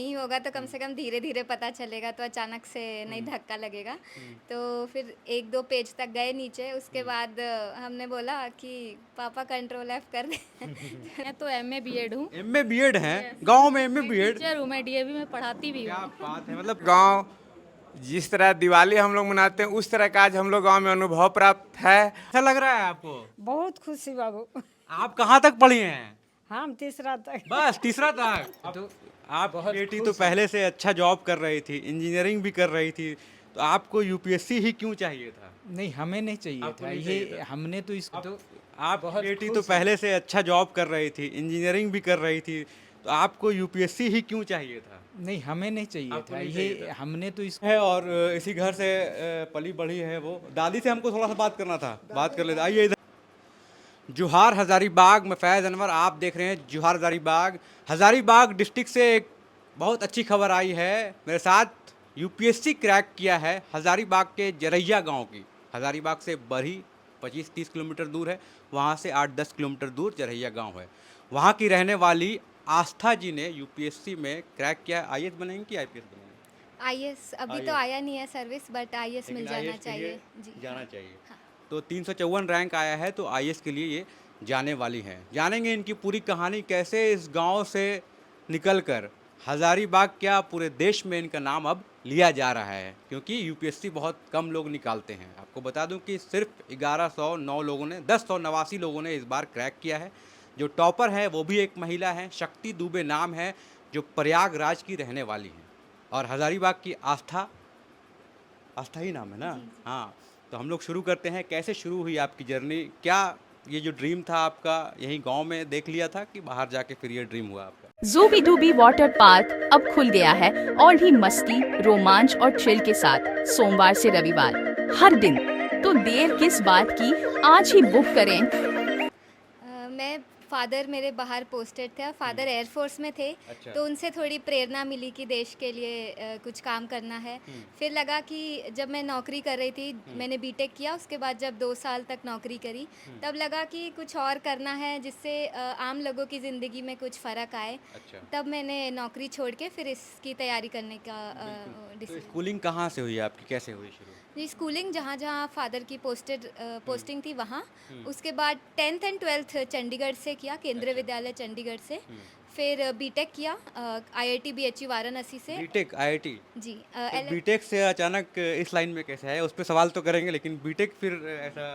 नहीं होगा तो कम से कम धीरे-धीरे पता चलेगा, तो अचानक से नहीं हुँ, धक्का लगेगा। हुँ, तो फिर 1-2 पेज तक गए नीचे, उसके हुँ। बाद हमने बोला कि पापा कंट्रोल एफ कर दें। मैं तो एमए बीएड हूँ। एमए बीएड हैं, यस, गाँव में एमए मैं बीएड। टीचर हूँ, मैं डीएवी में पढ़ाती भी क्या हूँ। बात है! मतलब गाँव जिस तरह दिवाली हम लोग मनाते हैं, उस तरह का आज हम लोग गाँव में अनुभव प्राप्त है। अच्छा लग रहा है आपको? बहुत खुशी बाबू। आप कहाँ तक पढ़ी हैं? हम तीसरा तक। बस तीसरा तक। तो आपकी बेटी तो पहले से अच्छा जॉब कर रही थी, इंजीनियरिंग भी कर रही थी, तो आपको यूपीएससी ही क्यों चाहिए था? नहीं, हमें नहीं चाहिए आपको था नहीं ये। चाहिए था। हमने तो इस तो आपकी बहुत बेटी तो खुश हैं। पहले से अच्छा जॉब कर रही थी, इंजीनियरिंग भी कर रही थी, तो आपको यूपीएससी ही क्यों चाहिए था? नहीं, हमें नहीं चाहिए आपको था नहीं ये। चाहिए था। हमने तो इस है और इसी घर से पली बढ़ी है वो। दादी से हमको थोड़ा सा बात करना था, बात कर लेते। आइए इधर। जोहार हज़ारीबाग में फैज़ अनवर आप देख रहे हैं जोहार हज़ारीबाग। हज़ारीबाग डिस्ट्रिक्ट से एक बहुत अच्छी खबर आई है। मेरे साथ यूपीएससी क्रैक किया है हज़ारीबाग के जरैया गांव की। हज़ारीबाग से बरही 25-30 किलोमीटर दूर है, वहां से 8-10 किलोमीटर दूर जरैया गांव है। वहां की रहने वाली आस्था जी ने यूपीएससी में क्रैक किया है। आईएएस बनेंगे कि आईपीएस बनेंगे? आईएएस अभी तो आईएएस, आया नहीं है सर्विस, बट आईएएस मिल लेकिन जाना आईएएस के लिए चाहिए। जी, जाना हाँ। चाहिए। हाँ। तो 354 रैंक आया है, तो आईएएस के लिए ये जाने वाली हैं। जानेंगे इनकी पूरी कहानी, कैसे इस गांव से निकलकर हज़ारीबाग क्या पूरे देश में इनका नाम अब लिया जा रहा है, क्योंकि यूपीएससी बहुत कम लोग निकालते हैं। आपको बता दूं कि सिर्फ 1109 लोगों ने 1089 लोगों ने इस बार क्रैक किया है। जो टॉपर है वो भी एक महिला है, शक्ति दुबे नाम है, जो प्रयागराज की रहने वाली हैं। और हज़ारीबाग की आस्था, आस्था ही नाम है ना? जी, जी। हाँ, तो हम लोग शुरू करते हैं। कैसे शुरू हुई आपकी जर्नी? क्या ये जो ड्रीम था आपका, यहीं गाँव में देख लिया था कि बाहर जाके फिर ये ड्रीम हुआ आपका? ज़ूबी डूबी वाटर पार्क अब खुल गया है और भी मस्ती, रोमांच और थ्रिल के साथ सोमवार से रविवार हर दिन। तो देर किस बात की, आज ही बुक करें। मैं फादर मेरे बाहर पोस्टेड थे और फादर एयरफोर्स में थे। अच्छा। तो उनसे थोड़ी प्रेरणा मिली कि देश के लिए कुछ काम करना है। फिर लगा कि जब मैं नौकरी कर रही थी, मैंने बीटेक किया, उसके बाद जब 2 साल तक नौकरी करी, तब लगा कि कुछ और करना है जिससे आम लोगों की ज़िंदगी में कुछ फ़र्क आए। अच्छा। तब मैंने नौकरी छोड़ के फिर इसकी तैयारी करने का तो डिसीजन। स्कूलिंग कहाँ से हुई आपकी, कैसे हुई शुरू? जी, स्कूलिंग जहाँ जहाँ फादर की पोस्टिंग थी वहाँ। हुँ। उसके बाद 10th एंड 12th चंडीगढ़ से किया, केंद्रीय अच्छा। विद्यालय चंडीगढ़ से। हुँ। फिर बीटेक किया आईआईटी बीएचयू वाराणसी से। BTech, IIT. जी, तो बीटेक से अचानक इस लाइन में कैसे आए? उस पे सवाल तो करेंगे, लेकिन बीटेक फिर ऐसा?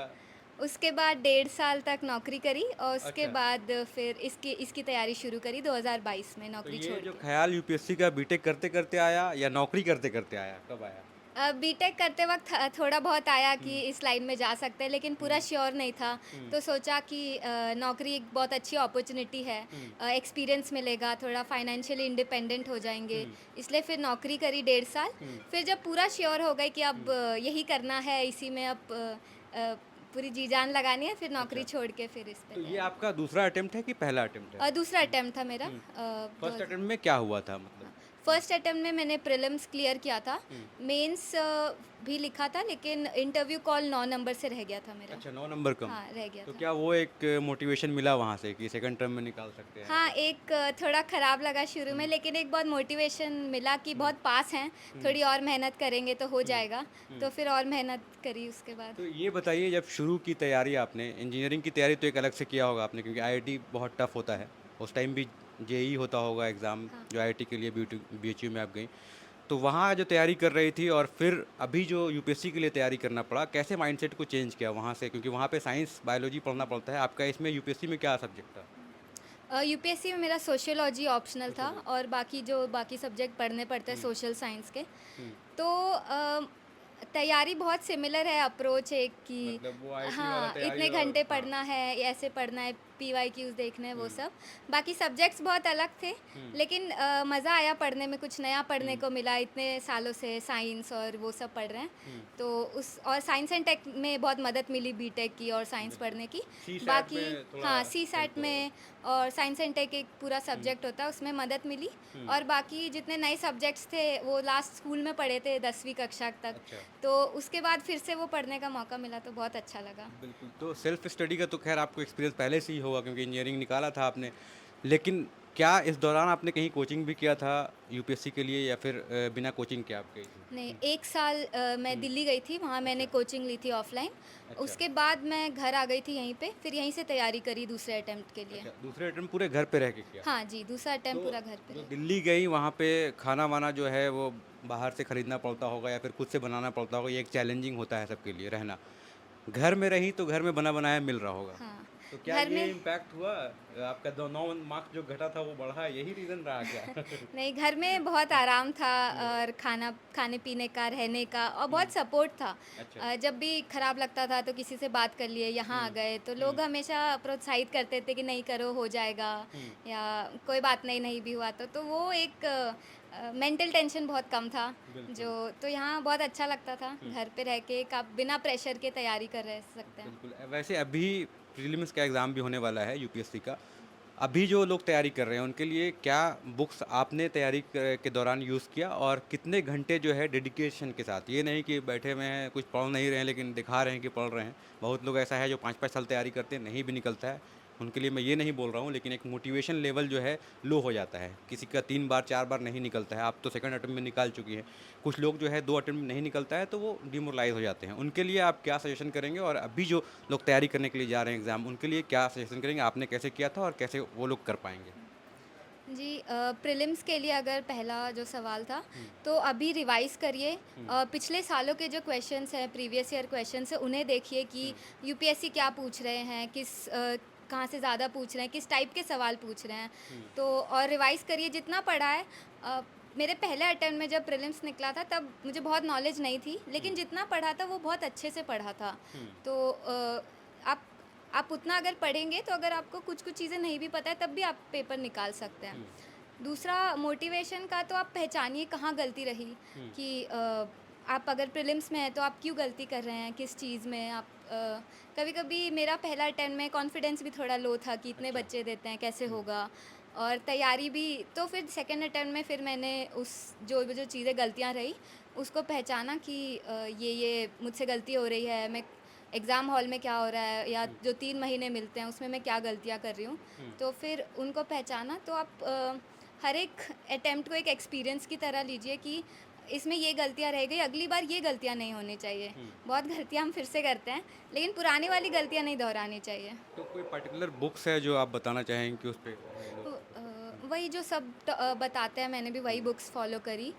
उसके बाद 1.5 साल तक नौकरी करी और उसके अच्छा। बाद फिर इसकी इसकी तैयारी शुरू करी 2022 में तो नौकरी ये छोड़ जो के। ख्याल यूपीएससी का बीटेक करते-करते आया या नौकरी करते-करते आया? कब आया? बीटेक करते वक्त थोड़ा बहुत आया कि इस लाइन में जा सकते हैं, लेकिन पूरा श्योर नहीं था। तो सोचा कि नौकरी एक बहुत अच्छी अपॉर्चुनिटी है, एक्सपीरियंस मिलेगा, थोड़ा फाइनेंशियली इंडिपेंडेंट हो जाएंगे। इसलिए फिर नौकरी करी 1.5 साल। फिर जब पूरा श्योर हो गई कि अब यही करना है, इसी में अब पूरी जी जान लगानी है, फिर नौकरी अच्छा। छोड़ के फिर इस पे तो ये तैयारी। आपका दूसरा अटेम्प्ट है कि पहला अटेम्प्ट है? दूसरा अटेम्प्ट था मेरा। फर्स्ट अटेम्प्ट में क्या हुआ था मतलब? फर्स्ट अटेम्प्ट में मैंने प्रीलिम्स क्लियर किया था। मेंस भी लिखा था, लेकिन इंटरव्यू कॉल 9 नंबर से रह गया था मेरा। अच्छा, 9 नंबर कम। हाँ, रह गया तो था। क्या वो एक मोटिवेशन मिला वहाँ से कि सेकंड टर्म में निकाल सकते हैं? हाँ, एक थोड़ा ख़राब लगा शुरू में, लेकिन एक बहुत मोटिवेशन मिला कि बहुत पास हैं, थोड़ी और मेहनत करेंगे तो हो जाएगा। तो फिर और मेहनत करी उसके बाद। तो ये बताइए, जब शुरू की तैयारी आपने, इंजीनियरिंग की तैयारी तो एक अलग से किया होगा आपने, क्योंकि आईआईटी बहुत टफ होता है। उस टाइम भी जेईई होता होगा एग्ज़ाम, हाँ। जो आईआईटी के लिए बीएचयू में आप गई। तो वहाँ जो तैयारी कर रही थी और फिर अभी जो यूपीएससी के लिए तैयारी करना पड़ा, कैसे माइंडसेट को चेंज किया वहाँ से? क्योंकि वहाँ पे साइंस, बायोलॉजी पढ़ना पड़ता है। आपका इसमें यूपीएससी में क्या सब्जेक्ट था? यूपीएससी में मेरा सोशियोलॉजी ऑप्शनल था और बाकी सब्जेक्ट पढ़ने पड़ते हैं सोशल साइंस के। हुँ। तो तैयारी बहुत सिमिलर है, अप्रोच एक कि मतलब वो आईटी वाला हाँ, तैयारी इतने और घंटे हाँ। पढ़ना है, ऐसे पढ़ना है, पीवाईक्यूज़ देखने हैं, वो सब। बाकी सब्जेक्ट्स बहुत अलग थे, लेकिन मज़ा आया पढ़ने में, कुछ नया पढ़ने को मिला। इतने सालों से साइंस और वो सब पढ़ रहे हैं, तो उस और साइंस एंड टेक में बहुत मदद मिली बीटेक की और साइंस पढ़ने की। सीसैट बाकी में थोड़ा हाँ, सीसैट हेल्प में और साइंस एंड टेक एक पूरा सब्जेक्ट होता है, उसमें मदद मिली। और बाकी जितने नए सब्जेक्ट्स थे वो लास्ट स्कूल में पढ़े थे 10वीं कक्षा तक। अच्छा। तो उसके बाद फिर से वो पढ़ने का मौका मिला, तो बहुत अच्छा लगा। बिल्कुल। तो सेल्फ स्टडी का तो खैर आपको एक्सपीरियंस पहले से ही होगा, क्योंकि इंजीनियरिंग निकाला था आपने। लेकिन क्या इस दौरान आपने कहीं कोचिंग भी किया था यूपीएससी के लिए, या फिर बिना कोचिंग के आप गई थी? नहीं, 1 साल मैं दिल्ली गई थी, वहाँ मैंने कोचिंग ली थी ऑफ़लाइन। उसके बाद मैं घर आ गई थी यहीं पे, फिर यहीं से तैयारी करी दूसरे अटेम्प्ट के लिए। अच्छा, दूसरे अटेम्प्ट पूरे घर पे रह के किया? हाँ जी, दूसरा अटेम्प्ट तो पूरा घर पे जो रहा। दिल्ली गई वहाँ पे खाना वाना जो है वो बाहर से खरीदना पड़ता होगा या फिर खुद से बनाना पड़ता होगा, ये एक चैलेंजिंग होता है सबके लिए रहना। घर में रही तो घर में बना बनाया मिल रहा होगा। हाँ, तो क्या घर ये में इम्पैक्ट हुआ आपका, 9 मार्क्स जो घटा था वो बढ़ा, यही रीज़न रहा क्या? नहीं, घर में बहुत आराम था और खाने पीने का, रहने का और बहुत सपोर्ट था। अच्छा। जब भी खराब लगता था तो किसी से बात कर लिए, यहाँ आ गए तो लोग हमेशा प्रोत्साहित करते थे कि नहीं करो, हो जाएगा, या कोई बात नहीं, नहीं भी हुआ तो वो एक मेंटल टेंशन बहुत कम था जो, तो यहाँ बहुत अच्छा लगता था घर पे रह के, आप बिना प्रेशर के तैयारी कर रह सकते हैं। बिल्कुल। वैसे अभी प्रीलिम्स का एग्ज़ाम भी होने वाला है यूपीएससी का। अभी जो लोग तैयारी कर रहे हैं उनके लिए क्या बुक्स आपने तैयारी के दौरान यूज़ किया, और कितने घंटे जो है डेडिकेशन के साथ, ये नहीं कि बैठे हुए हैं कुछ पढ़ नहीं रहे हैं लेकिन दिखा रहे हैं कि पढ़ रहे हैं। बहुत लोग ऐसा है जो 5-5 साल तैयारी करते हैं, नहीं भी निकलता है। उनके लिए मैं ये नहीं बोल रहा हूँ, लेकिन एक मोटिवेशन लेवल जो है लो हो जाता है। किसी का 3 बार 4 बार नहीं निकलता है, आप तो सेकंड अटेम्प्ट में निकाल चुकी हैं। कुछ लोग जो है 2 अटेम्प्ट में नहीं निकलता है तो वो डिमोरलाइज़ हो जाते हैं। उनके लिए आप क्या सजेशन करेंगे, और अभी जो लोग तैयारी करने के लिए जा रहे हैं एग्ज़ाम, उनके लिए क्या सजेशन करेंगे? आपने कैसे किया था और कैसे वो लोग कर पाएँगे? जी, प्रीलिम्स के लिए अगर पहला जो सवाल था, तो अभी रिवाइज़ करिए। पिछले सालों के जो क्वेश्चंस हैं, प्रीवियस ईयर क्वेश्चंस हैं, उन्हें देखिए कि यूपीएससी क्या पूछ रहे हैं, कहाँ से ज़्यादा पूछ रहे हैं, किस टाइप के सवाल पूछ रहे हैं। तो और रिवाइज़ करिए जितना पढ़ा है। मेरे पहले अटेम्प्ट में जब प्रीलिम्स निकला था तब मुझे बहुत नॉलेज नहीं थी, लेकिन जितना पढ़ा था वो बहुत अच्छे से पढ़ा था। तो आप उतना अगर पढ़ेंगे तो अगर आपको कुछ चीज़ें नहीं भी पता है तब भी आप पेपर निकाल सकते हैं। दूसरा, मोटिवेशन का तो आप पहचानिए कहाँ गलती रही, कि आप अगर प्रीलिम्स में हैं तो आप क्यों गलती कर रहे हैं, किस चीज़ में आप कभी कभी मेरा पहला अटेम्प्ट में कॉन्फिडेंस भी थोड़ा लो था कि इतने बच्चे देते हैं कैसे होगा, और तैयारी भी। तो फिर सेकंड अटेम्प्ट में फिर मैंने उस जो चीज़ें गलतियाँ रही उसको पहचाना कि ये मुझसे गलती हो रही है, मैं एग्ज़ाम हॉल में क्या हो रहा है, या जो 3 महीने मिलते हैं उसमें मैं क्या गलतियाँ कर रही हूँ। तो फिर उनको पहचाना, तो आप हर एक अटेम्प्ट को एक एक्सपीरियंस की तरह लीजिए कि इसमें ये गलतियाँ रह गई, अगली बार ये गलतियाँ नहीं होनी चाहिए। बहुत गलतियाँ हम फिर से करते हैं, लेकिन पुरानी वाली गलतियाँ नहीं दोहरानी चाहिए। तो कोई पर्टिकुलर बुक्स है जो आप बताना चाहेंगे कि उस पे तो वही जो सब बताते हैं, मैंने भी वही बुक्स फॉलो करी।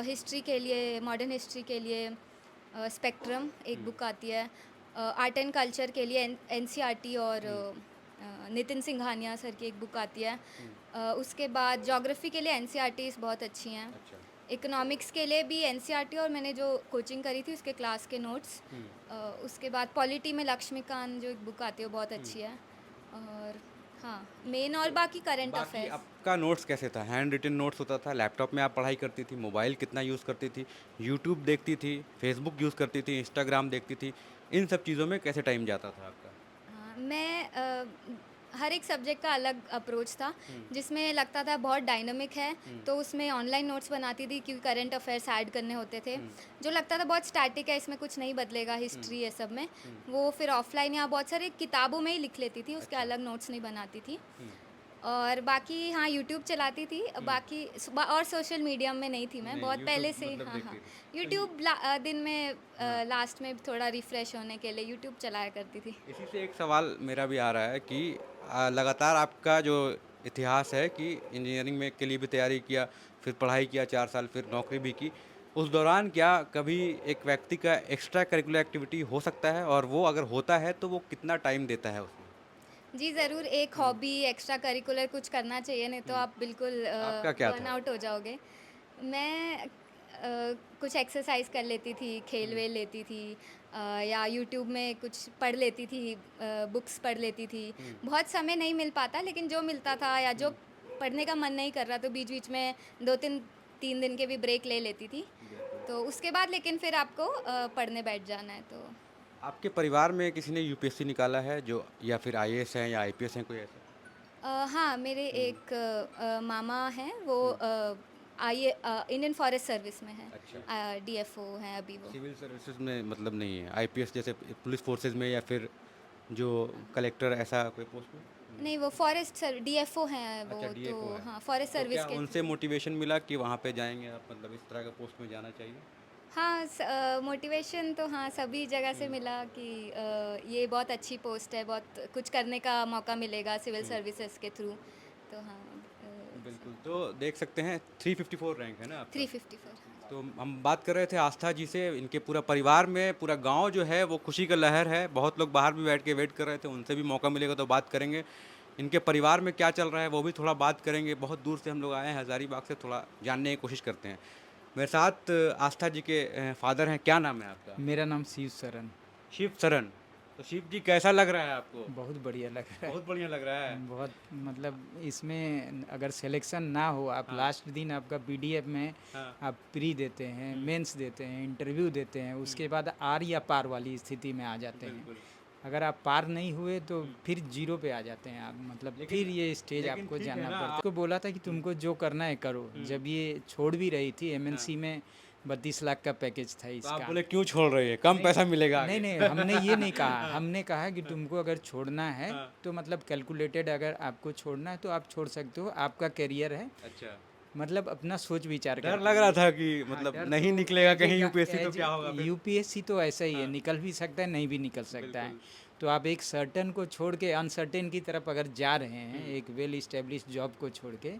हिस्ट्री के लिए, मॉडर्न हिस्ट्री के लिए स्पेक्ट्रम एक बुक आती है। आर्ट एंड कल्चर के लिए एनसीईआरटी और नितिन सिंघानिया सर की एक बुक आती है। उसके बाद ज्योग्राफी के लिए एनसीईआरटीज़ बहुत अच्छी हैं। अच्छा। इकोनॉमिक्स के लिए भी एनसीईआरटी, और मैंने जो कोचिंग करी थी उसके क्लास के नोट्स। उसके बाद पॉलिटी में लक्ष्मीकांत जो एक बुक आती है वो बहुत अच्छी है। और हाँ, मेन और बाकी करंट बाकी अफेयर्स। आपका नोट्स कैसे था? हैंड रिटन नोट्स होता था? लैपटॉप में आप पढ़ाई करती थी? मोबाइल कितना यूज़ करती थी? यूट्यूब देखती थी? फेसबुक यूज़ करती थी? इंस्टाग्राम देखती थी? इन सब चीज़ों में कैसे टाइम जाता था आपका? हाँ, मैं हर एक सब्जेक्ट का अलग अप्रोच था, जिसमें लगता था बहुत डायनामिक है तो उसमें ऑनलाइन नोट्स बनाती थी क्योंकि करंट अफेयर्स ऐड करने होते थे। जो लगता था बहुत स्टैटिक है, इसमें कुछ नहीं बदलेगा, हिस्ट्री ये सब में, वो फिर ऑफलाइन या बहुत सारे किताबों में ही लिख लेती थी, उसके अलग नोट्स नहीं बनाती थी। और बाकी हाँ, यूट्यूब चलाती थी। बाकी और सोशल मीडिया में नहीं थी मैं, नहीं, बहुत YouTube पहले से। मतलब हाँ हाँ, देखती यूट्यूब दिन में लास्ट में थोड़ा रिफ़्रेश होने के लिए यूट्यूब चलाया करती थी। इसी से एक सवाल मेरा भी आ रहा है कि लगातार आपका जो इतिहास है कि इंजीनियरिंग में के लिए भी तैयारी किया, फिर पढ़ाई किया 4 साल, फिर नौकरी भी की। उस दौरान क्या कभी एक व्यक्ति का एक्स्ट्रा करिकुलर एक्टिविटी हो सकता है, और वो अगर होता है तो वो कितना टाइम देता है उसमें? जी ज़रूर, एक हॉबी एक्स्ट्रा करिकुलर कुछ करना चाहिए, नहीं तो आप बिल्कुल आपका क्या था? बर्नआउट हो जाओगे। मैं कुछ एक्सरसाइज कर लेती थी, खेल वेल लेती थी, या यूट्यूब में कुछ पढ़ लेती थी, बुक्स पढ़ लेती थी। बहुत समय नहीं मिल पाता, लेकिन जो मिलता था या जो पढ़ने का मन नहीं कर रहा तो बीच बीच में 2-3 दिन के भी ब्रेक ले लेती थी। तो उसके बाद लेकिन फिर आपको पढ़ने बैठ जाना है तो। आपके परिवार में किसी ने यूपीएससी निकाला है जो, या फिर आईएएस हैं या आईपीएस हैं, कोई ऐसा? हाँ, मेरे एक मामा हैं, वो इंडियन फॉरेस्ट सर्विस में हैं। अच्छा। डीएफओ हैं अभी वो। सिविल सर्विसेज में मतलब नहीं है, आईपीएस जैसे पुलिस फोर्सेज में, या फिर जो कलेक्टर, ऐसा कोई पोस्ट में? नहीं वो फॉरेस्ट सर डीएफओ हैं वो अच्छा, तो DFO है। हाँ फॉरेस्ट तो सर्विस क्या के उनसे मोटिवेशन मिला कि वहाँ पे जाएंगे आप, मतलब इस तरह का पोस्ट में जाना चाहिए? हाँ मोटिवेशन तो हाँ सभी जगह से मिला कि ये बहुत अच्छी पोस्ट है, बहुत कुछ करने का मौका मिलेगा सिविल सर्विसेज के थ्रू, तो हाँ बिल्कुल। तो देख सकते हैं 354 रैंक है ना आपका? 354। तो हम बात कर रहे थे आस्था जी से, इनके पूरा परिवार में पूरा गांव जो है वो खुशी का लहर है। बहुत लोग बाहर भी बैठ के वेट कर रहे थे, उनसे भी मौका मिलेगा तो बात करेंगे। इनके परिवार में क्या चल रहा है वो भी थोड़ा बात करेंगे। बहुत दूर से हम लोग आए हैं हज़ारीबाग से, थोड़ा जानने की कोशिश करते हैं। मेरे साथ आस्था जी के फादर हैं। क्या नाम है आपका? मेरा नाम शिव सरन। शिव सरन। तो शिव जी कैसा लग रहा है आपको? बहुत बढ़िया लग रहा है। बहुत बढ़िया लग रहा है। बहुत मतलब इसमें अगर सिलेक्शन ना हो, आप लास्ट दिन आपका पीडीएफ में हाँ। आप प्री देते हैं, मेंस देते हैं, इंटरव्यू देते हैं, उसके बाद आर या पार वाली स्थिति में आ जाते हैं। बिल्कुल। अगर आप पार नहीं हुए तो फिर जीरो पे आ जाते हैं आप, मतलब लेकिन- फिर ये स्टेज लेकिन आपको ठीक है जाना ना, पड़ता है। उसको बोला था कि तुमको जो करना है करो। जब ये छोड़ भी रही थी, एमएनसी में 32 लाख का पैकेज था तो आप इसका। बोले क्यों छोड़ रही है, कम पैसा मिलेगा नहीं आगे? नहीं, हमने ये नहीं कहा। हमने कहा कि तुमको अगर छोड़ना है हाँ। तो मतलब कैलकुलेटेड, अगर आपको छोड़ना है तो आप छोड़ सकते हो, आपका करियर है, अच्छा, मतलब अपना सोच विचार डर करके। लग रहा था कि हाँ, मतलब डर नहीं तो निकलेगा कहीं एज ए- यूपीएससी तो एज ए- क्या होगा फिर? यूपीएससी तो ऐसा ही है, निकल भी सकता है, नहीं भी निकल सकता है। बिल्कुल। तो आप एक सर्टेन को छोड़ के अनसर्टेन की तरफ अगर जा रहे हैं, एक वेल इस्टेब्लिश जॉब को छोड़ के,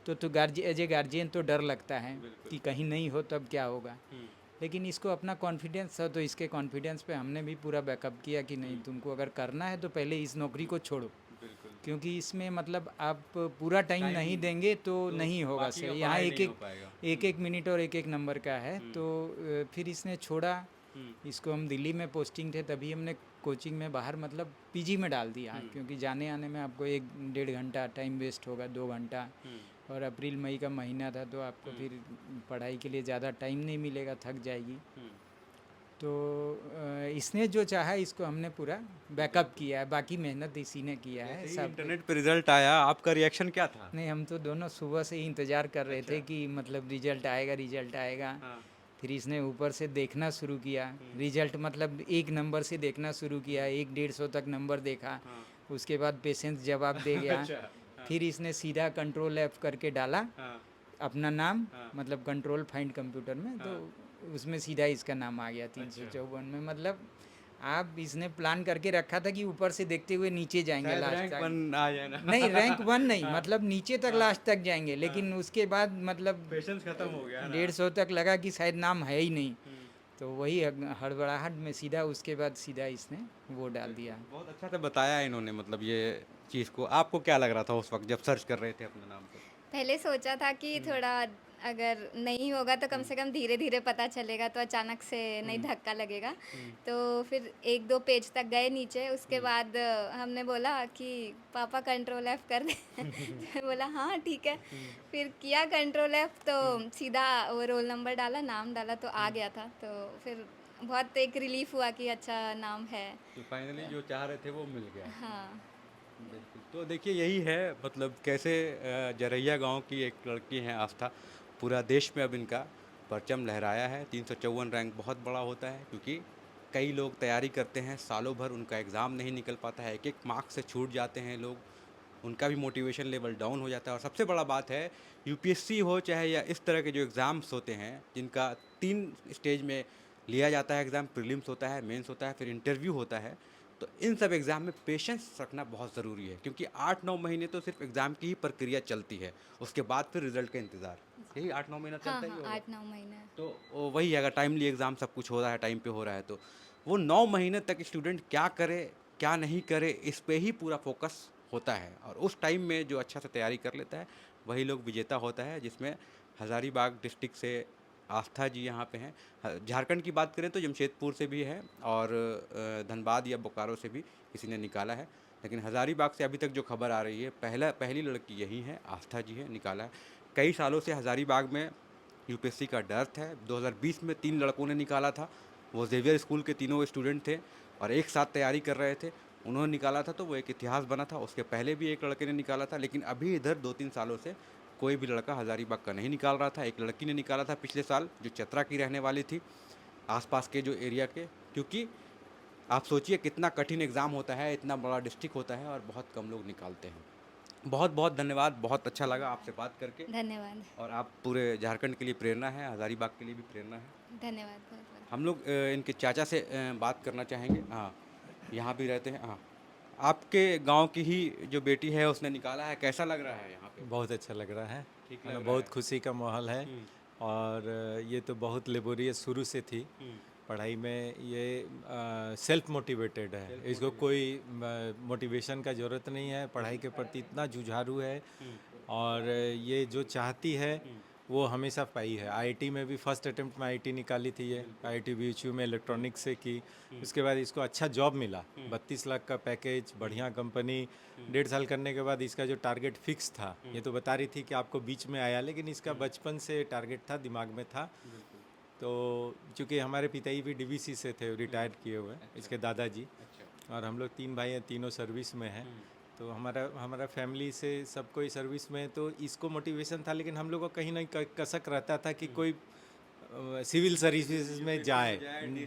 तो एज ए गार्जियन तो डर लगता है बिल्कुल। कि कहीं नहीं हो तब क्या होगा। हम्म, लेकिन इसको अपना कॉन्फिडेंस था, तो इसके कॉन्फिडेंस पे हमने भी पूरा बैकअप किया कि नहीं, तुमको अगर करना है तो पहले इस नौकरी को छोड़ो, बिल्कुल। क्योंकि इसमें मतलब आप पूरा टाइम नहीं देंगे तो नहीं होगा बाकी का सही। यहाँ पढ़ाई एक नहीं एक हो पाएगा। एक एक मिनट और एक एक नंबर का है। तो फिर इसने छोड़ा। इसको हम दिल्ली में पोस्टिंग थे तभी हमने कोचिंग में बाहर मतलब पीजी में डाल दिया, क्योंकि जाने आने में आपको 1-1.5 घंटा टाइम वेस्ट होगा, 2 घंटा, और अप्रैल मई का महीना था तो आपको फिर पढ़ाई के लिए ज़्यादा टाइम नहीं मिलेगा, थक जाएगी। तो इसने जो चाहा इसको हमने पूरा बैकअप किया है, बाकी मेहनत इसी ने किया है जैसे ही सब। इंटरनेट पे रिजल्ट आया, आपका रिएक्शन क्या था? नहीं, हम तो दोनों सुबह से ही इंतज़ार कर रहे थे कि मतलब रिजल्ट आएगा, रिजल्ट आएगा। हाँ। फिर इसने ऊपर से देखना शुरू किया रिजल्ट, मतलब एक नंबर से देखना शुरू किया, 1-150 तक नंबर देखा। उसके बाद पेशेंस जवाब दे गया। अच्छा, फिर इसने सीधा कंट्रोल F करके डाला हाँ, अपना नाम, मतलब कंट्रोल फाइंड कंप्यूटर में, तो उसमें सीधा इसका नाम आ गया 354 में। मतलब आप इसने प्लान करके रखा था कि ऊपर से देखते हुए नीचे जाएंगे शायद लास्ट रैंक तक। 1 आ जाए ना। नहीं, रैंक 1 नहीं, मतलब नीचे तक लास्ट तक जाएंगे, लेकिन उसके बाद मतलब पेशेंस खत्म हो गया ना। 150 तक लगा कि शायद नाम है ही नहीं। तो वही हड़बड़ाहट में सीधा उसके बाद सीधा इसने वो डाल दिया। बहुत अच्छा से बताया इन्होंने, मतलब ये चीज़ को। आपको क्या लग रहा था उस वक्त जब सर्च कर रहे थे अपने नाम को? पहले सोचा था कि थोड़ा अगर नहीं होगा तो कम से कम धीरे धीरे पता चलेगा, तो अचानक से नहीं धक्का लगेगा। तो फिर 1-2 पेज तक गए नीचे, उसके बाद हमने बोला कि पापा कंट्रोल F कर दे। तो बोला हाँ ठीक है। फिर किया कंट्रोल F, तो सीधा वो रोल नंबर डाला, नाम डाला, तो आ गया था। तो फिर बहुत एक रिलीफ हुआ कि अच्छा नाम है। तो फाइनली जो चाह रहे थे वो मिल गया। हाँ बिल्कुल। तो देखिए यही है, मतलब कैसे जरैया गांव की एक लड़की हैं आस्था, पूरा देश में अब इनका परचम लहराया है। 354 रैंक बहुत बड़ा होता है, क्योंकि कई लोग तैयारी करते हैं सालों भर, उनका एग्ज़ाम नहीं निकल पाता है, एक एक मार्क्स से छूट जाते हैं लोग, उनका भी मोटिवेशन लेवल डाउन हो जाता है। और सबसे बड़ा बात है, यूपीएससी हो चाहे या इस तरह के जो एग्ज़ाम्स होते हैं जिनका 3 स्टेज में लिया जाता है एग्ज़ाम, प्रीलिम्स होता है, मेंस होता है, फिर इंटरव्यू होता है। तो इन सब एग्ज़ाम में पेशेंस रखना बहुत ज़रूरी है, क्योंकि 8-9 महीने तो सिर्फ एग्ज़ाम की ही प्रक्रिया चलती है, उसके बाद फिर रिजल्ट का इंतज़ार। यही 8-9 महीना हाँ चलता ही हाँ होगा। 8-9 महीने। तो वही है, अगर टाइमली एग्ज़ाम सब कुछ हो रहा है, टाइम पे हो रहा है, तो वो 9 महीने तक स्टूडेंट क्या करे क्या नहीं करे इस पे ही पूरा फोकस होता है। और उस टाइम में जो अच्छा से तैयारी कर लेता है वही लोग विजेता होता है, जिसमें हज़ारीबाग डिस्ट्रिक्ट से आस्था जी यहाँ पे हैं। झारखंड की बात करें तो जमशेदपुर से भी है, और धनबाद या बोकारो से भी किसी ने निकाला है, लेकिन हज़ारीबाग से अभी तक जो खबर आ रही है, पहली लड़की यही है, आस्था जी है, निकाला है। कई सालों से हज़ारीबाग में यूपीएससी का डर है। 2020 में 3 लड़कों ने निकाला था, वो जेवियर स्कूल के तीनों स्टूडेंट थे और एक साथ तैयारी कर रहे थे, उन्होंने निकाला था, तो वो एक इतिहास बना था। उसके पहले भी एक लड़के ने निकाला था, लेकिन अभी इधर 2-3 सालों से कोई भी लड़का हज़ारीबाग का नहीं निकाल रहा था। एक लड़की ने निकाला था पिछले साल, जो चतरा की रहने वाली थी, आसपास के जो एरिया के, क्योंकि आप सोचिए कितना कठिन एग्ज़ाम होता है, इतना बड़ा डिस्ट्रिक्ट होता है और बहुत कम लोग निकालते हैं। बहुत बहुत धन्यवाद, बहुत अच्छा लगा आपसे बात करके। धन्यवाद। और आप पूरे झारखंड के लिए प्रेरणा है, हज़ारीबाग के लिए भी प्रेरणा है। धन्यवाद बहुत बहुत। हम लोग इनके चाचा से बात करना चाहेंगे। हाँ, यहाँ भी रहते हैं। हाँ, आपके गांव की ही जो बेटी है उसने निकाला है, कैसा लग रहा है यहाँ पे? बहुत अच्छा लग रहा है। ठीक लग मतलब रहा बहुत है। खुशी का माहौल है। और ये तो बहुत लेबोरियस शुरू से थी पढ़ाई में। ये सेल्फ मोटिवेटेड है, इसको कोई मोटिवेशन का ज़रूरत नहीं है। पढ़ाई के प्रति इतना जुझारू है और ये जो चाहती है वो हमेशा पाई है। आईआईटी में भी फर्स्ट अटेम्प्ट में आईआईटी निकाली थी ये, आईआईटी बीएचयू में इलेक्ट्रॉनिक्स से की। उसके बाद इसको अच्छा जॉब मिला, 32 लाख का पैकेज, बढ़िया कंपनी। 1.5 साल करने के बाद इसका जो टारगेट फिक्स था, ये तो बता रही थी कि आपको बीच में आया, लेकिन इसका बचपन से टारगेट था, दिमाग में था। तो चूँकि हमारे पिताजी भी डीवीसी से थे, रिटायर किए हुए, इसके दादाजी। और हम लोग 3 भाई हैं, तीनों सर्विस में हैं। तो हमारा फैमिली से सब कोई सर्विस में, तो इसको मोटिवेशन था। लेकिन हम लोग को कहीं ना कहीं कसक रहता था कि कोई सिविल सर्विसेज में जाए,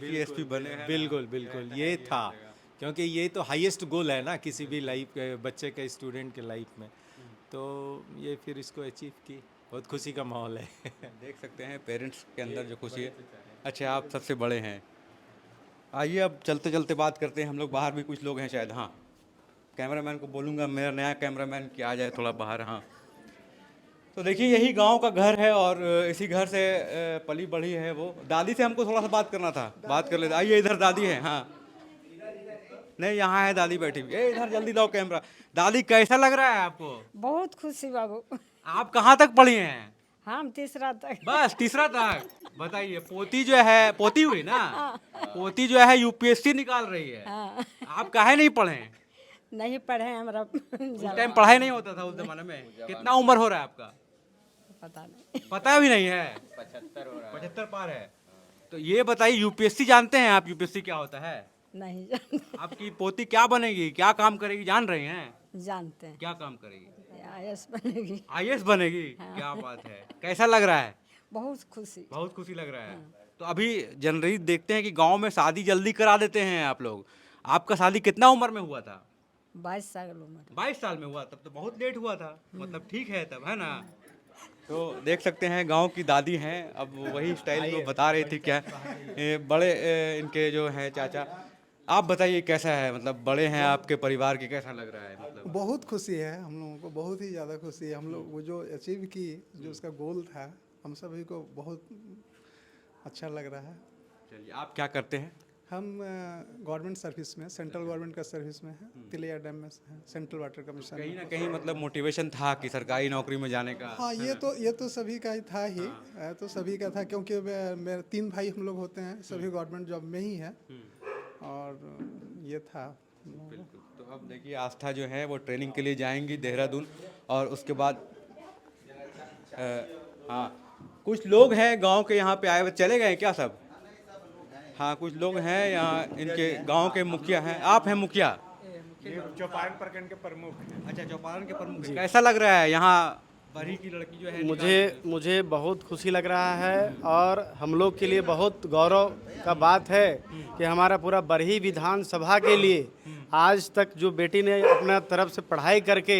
DSP बने हैं। बिल्कुल बिल्कुल ये था। क्योंकि ये तो हाईएस्ट गोल है ना किसी भी लाइफ के बच्चे के, स्टूडेंट के लाइफ में। तो ये फिर इसको अचीव की, बहुत खुशी का माहौल है। देख सकते हैं पेरेंट्स के अंदर जो खुशी है। अच्छा, आप सबसे बड़े हैं। आइए अब चलते चलते बात करते हैं। हम लोग बाहर भी कुछ लोग हैं शायद। हाँ, कैमरामैन को बोलूँगा मेरा नया कैमरामैन कि आ जाए थोड़ा बाहर। हाँ, तो देखिए यही गांव का घर है और इसी घर से पली बढ़ी है वो। दादी से हमको थोड़ा सा बात करना था, बात कर लेते। आइए, इधर दादी है। हाँ, नहीं, यहाँ है दादी बैठी हुई। ए, इधर जल्दी लाओ कैमरा। दादी, कैसा लग रहा है आपको? बहुत खुशी बाबू। आप कहाँ तक पढ़ी हैं? हम तीसरा तक। बस तीसरा तक? बताइए, पोती जो है, पोती हुई ना, पोती जो है यूपीएससी निकाल रही है। हाँ, आप काहे नहीं पढ़े? नहीं पढ़े हमरा। उस टाइम पढ़ाई नहीं होता था उस जमाने में। कितना उम्र हो रहा है आपका? पता नहीं। पता भी नहीं है। 75 पार है। तो ये बताइए, यूपीएससी जानते हैं आप? यूपीएससी क्या होता है? नहीं जानते। आपकी पोती क्या बनेगी, क्या काम करेगी, जान रही हैं? जानते हैं। क्या काम करेगी? आईएएस बनेगी। आईएएस बनेगी? क्या बात है। कैसा लग रहा है? बहुत खुशी। बहुत खुशी लग रहा है। तो अभी जनरली देखते हैं कि गांव में शादी जल्दी करा देते हैं आप लोग। आपका शादी कितना उम्र में हुआ था? 22 साल उम्र। 22 साल में हुआ? तब तो बहुत लेट हुआ था। मतलब ठीक है तब, है ना? तो देख सकते हैं गांव की दादी हैं। अब वही स्टाइल में बता रही थी। क्या बड़े इनके जो हैं चाचा, आप बताइए कैसा है? मतलब बड़े हैं आपके परिवार के, कैसा लग रहा है? मतलब बहुत खुशी है हम लोगों को, बहुत ही ज़्यादा खुशी है। हम लोग वो जो अचीव की, जो उसका गोल था, हम सभी को बहुत अच्छा लग रहा है। चलिए, आप क्या करते हैं? हम गवर्नमेंट सर्विस में, सेंट्रल गवर्नमेंट का सर्विस में है, तिलैया डैम में है, सेंट्रल वाटर कमीशन। कहीं ना कहीं मतलब मोटिवेशन था कि सरकारी नौकरी में जाने का? हाँ, ये तो सभी का ही था ही। तो सभी का था, क्योंकि मेरे 3 भाई हम लोग होते हैं, सभी गवर्नमेंट जॉब में ही है। और ये था। बिल्कुल। तो अब देखिए, आस्था जो है वो ट्रेनिंग के लिए जाएंगी देहरादून। और उसके बाद हाँ, कुछ लोग हैं गांव के यहाँ पे आए हुए। चले गए क्या सब? हाँ, कुछ लोग हैं यहाँ, इनके गांव के मुखिया हैं। आप हैं मुखिया? चौपारण प्रखंड के प्रमुख। अच्छा, चौपारण के प्रमुख। कैसा लग रहा है यहाँ बड़ी की लड़की जो है? मुझे बहुत खुशी लग रहा है और हम लोग के लिए बहुत गौरव का बात है कि हमारा पूरा बरही विधानसभा के लिए आज तक जो बेटी ने अपना तरफ से पढ़ाई करके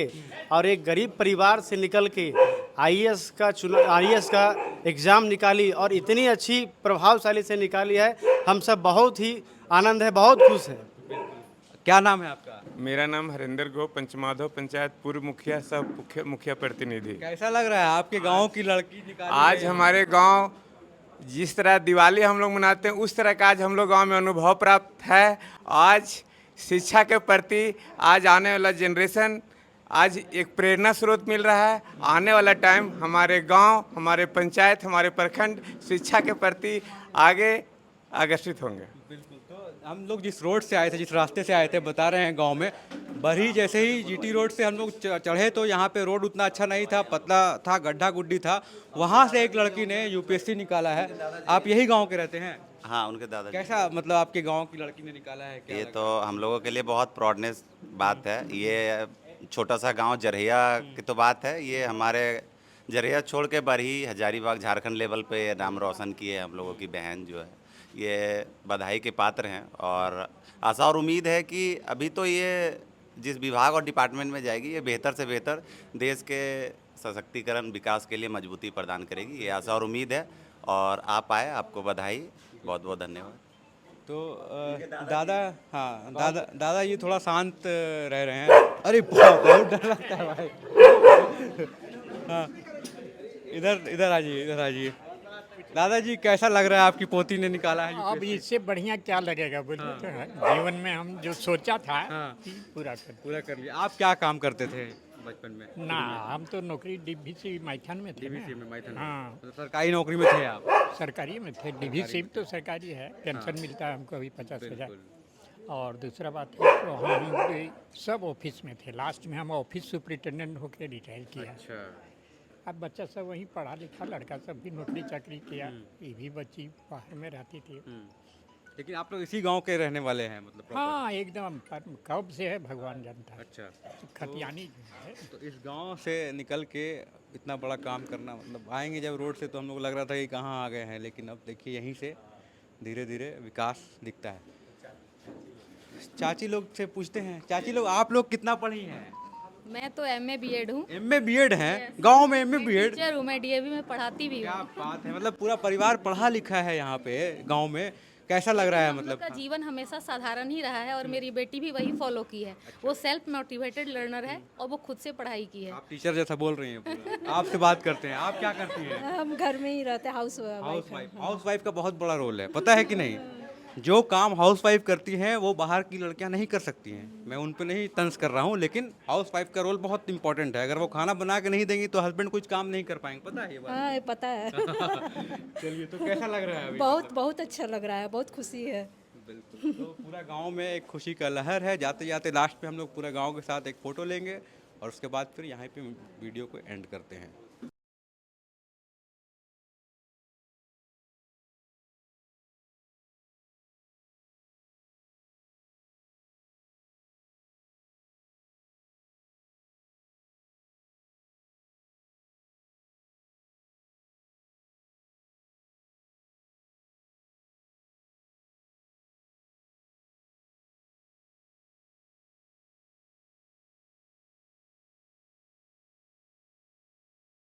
और एक गरीब परिवार से निकल के आईएएस का एग्ज़ाम निकाली और इतनी अच्छी प्रभावशाली से निकाली है, हम सब बहुत ही आनंद है, बहुत खुश हैं। क्या नाम है आपका? मेरा नाम हरिंदर गो, पंचमाधव पंचायत पूर्व मुखिया, सब मुखिया प्रतिनिधि। कैसा लग रहा है आपके गांव की लड़की निकाली? आज हमारे गांव जिस तरह दिवाली हम लोग मनाते हैं, उस तरह का आज हम लोग गांव में अनुभव प्राप्त है। आज शिक्षा के प्रति आज आने वाला जनरेशन आज एक प्रेरणा स्रोत मिल रहा है। आने वाला टाइम हमारे गांव, हमारे पंचायत, हमारे प्रखंड शिक्षा के प्रति आगे आकर्षित होंगे। बिल्कुल। तो हम लोग जिस रोड से आए थे, जिस रास्ते से आए थे, बता रहे हैं गांव में बरही जैसे ही जीटी रोड से हम लोग चढ़े तो यहाँ पे रोड उतना अच्छा नहीं था, पतला था, गड्ढा गुड्डी था। वहाँ से एक लड़की ने यूपीएससी निकाला है। आप यही गाँव के रहते हैं? हाँ, उनके दादा। कैसा मतलब आपके गांव की लड़की ने निकाला है? क्या ये लगा? तो हम लोगों के लिए बहुत प्राउडनेस बात है। ये छोटा सा गांव जरहिया की तो बात है। ये हमारे जरहिया छोड़ के बरही, हजारीबाग, झारखंड लेवल पे नाम रोशन किए हम लोगों की बहन जो है। ये बधाई के पात्र हैं। और आशा और उम्मीद है कि अभी तो ये जिस विभाग और डिपार्टमेंट में जाएगी ये बेहतर से बेहतर देश के सशक्तिकरण विकास के लिए मजबूती प्रदान करेगी, ये आशा और उम्मीद है। और आप आए, आपको बधाई, बहुत बहुत धन्यवाद। तो दादा, हाँ दादा ये थोड़ा शांत रह रहे हैं। अरे बहुत डर लगता है भाई। हाँ, इधर आ जाइए। दादाजी कैसा लग रहा है, आपकी पोती ने निकाला है? अब इससे बढ़िया क्या लगेगा बोलिए तो है। जीवन में हम जो सोचा था पूरा कर लिया। आप क्या काम करते थे बचपन में? ना, हम तो नौकरी डीवीसी मैथन में थे। डीवीसी में मैथन? हाँ, तो सरकारी नौकरी में थे आप? सरकारी में थे। डीवीसी तो सरकारी है, पेंशन मिलता है हमको अभी 50,000। और दूसरा बात है तो हम सब ऑफिस में थे। लास्ट में हम ऑफिस सुपरिटेंडेंट होकर रिटायर किया। अच्छा। अब बच्चा सब वहीं पढ़ा लिखा, लड़का सब भी नौकरी चाकरी किया, ये भी बच्ची बाहर में रहती थी। लेकिन आप लोग इसी गांव के रहने वाले हैं मतलब? हाँ, एकदम। कब से है भगवान जानता है। अच्छा। खतियानी है। तो इस गांव से निकल के इतना बड़ा काम करना, मतलब आएंगे जब रोड से तो हम लोग लग रहा था कि कहाँ आ गए हैं, लेकिन अब देखिए यहीं से धीरे धीरे विकास दिखता है। चाची लोग से पूछते हैं, चाची लोग आप लोग कितना पढ़ी हैं? मैं तो एमए बीएड हूँ। एमए बीएड हैं? गांव में एमए बीएड? टीचर हूँ मैं, डीएवी में पढ़ाती भी क्या हूँ। बात है, मतलब पूरा परिवार पढ़ा लिखा है यहाँ पे गांव में। कैसा लग रहा है हम लोग मतलब? का जीवन हमेशा साधारण ही रहा है और मेरी बेटी भी वही फॉलो की है। वो सेल्फ मोटिवेटेड लर्नर है और वो खुद से पढ़ाई की है। आप टीचर जैसा बोल रही हैं पूरा। आपसे बात करते हैं, आप क्या करती हैं? हम घर में ही रहते हैं, हाउस हाउस वाइफ का बहुत बड़ा रोल है, पता है कि नहीं? जो काम हाउस वाइफ करती हैं वो बाहर की लड़कियां नहीं कर सकती हैं। मैं उन पे नहीं तंज कर रहा हूँ, लेकिन हाउस वाइफ का रोल बहुत इंपॉर्टेंट है। अगर वो खाना बना के नहीं देंगी तो हस्बैंड कुछ काम नहीं कर पाएंगे, पता है ये बात? हाँ, पता है। चलिए, तो कैसा लग रहा है अभी? बहुत अच्छा लग रहा है, बहुत खुशी है। बिल्कुल। तो पूरा गांव में एक खुशी का लहर है। जाते जाते लास्ट पे हम लोग पूरा गांव के साथ एक फ़ोटो लेंगे और उसके बाद फिर यहाँ पे वीडियो को एंड करते हैं।